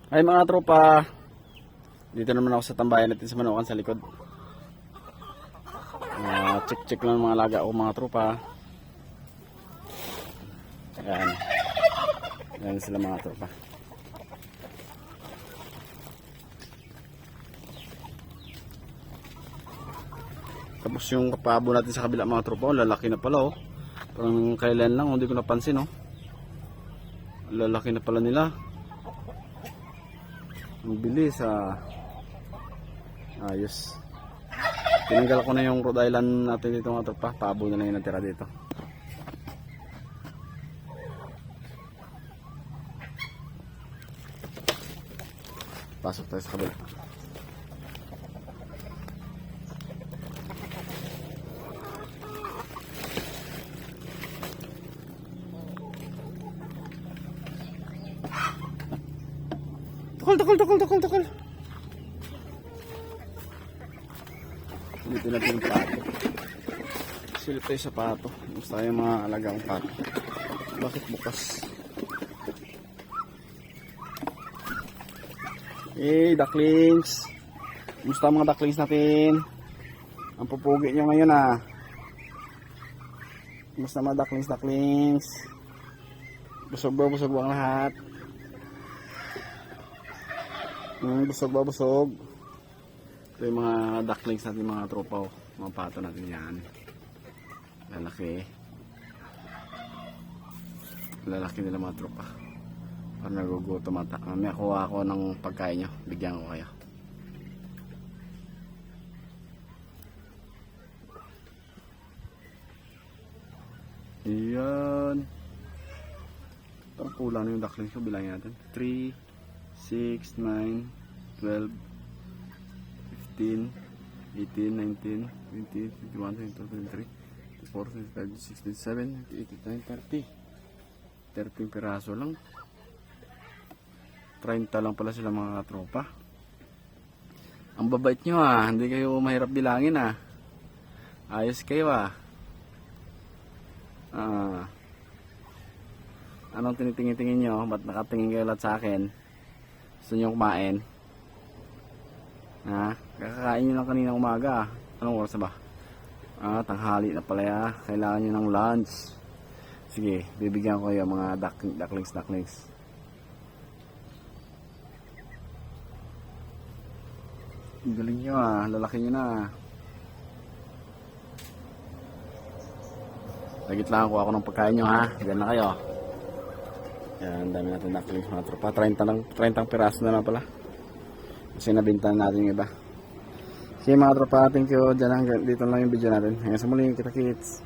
Ay mga tropa, dito naman ako sa tambayan natin sa Manukan sa likod. Check lang mga alaga ko mga tropa. Ayan. Ayan sila mga tropa. Tapos yung kapabo natin sa kabila mga tropa, lalaki na pala oh. Parang kailan lang, hindi ko napansin oh. Lalaki na pala nila. Ang bilis ayos. Tinanggal ko na yung Rhode Island natin dito mga tropa. Pabo na lang yung natira dito. Pasok tayo sa kabila. Tukol. Dito natin yung pato. Silip tayo sa pato. Gusto tayo yung mga alagang pato. Bakit bukas? Ducklings. Gusto mga ducklings natin. Ang pupugi nyo ngayon Gusto mga ducklings. Busog ba ang lahat? Busog. Ito yung mga ducklings natin mga tropa mga pato natin yan. Lalaki nila mga tropa. Parang nagugutom ata. May kuha ako ng pagkain nyo, bigyan ko kayo. Ayan. Parang kulang na yung ducklings ko, bilangin natin 3, 6, 9, 12, 15, 18, 19, 20, 21, 22, 23, 24, 25, 26, 27, 28, 29, 30. 13 piraso lang. 30 lang pala sila mga tropa. Ang babait nyo hindi kayo mahirap bilangin Ayos kayo Anong tinitingin-tingin nyo? Ba't nakatingin kayo lahat sa akin? Gusto nyo kumain? Kakakain nyo lang kanina umaga. Anong oras na ba? Tanghali na pala Kailangan nyo ng lunch. Sige, bibigyan ko yung mga ducklings. Galing nyo lalaki nyo na. Lagit lang ako ng pagkain nyo Diyan na kayo. Yan, dami natin ducklings mga tropa. 30 piraso na lang pala. Kasi nabintahan natin yung iba. Sige mga tropa, thank you. Dito lang yung video natin. Hanggang sa muli, kita kits.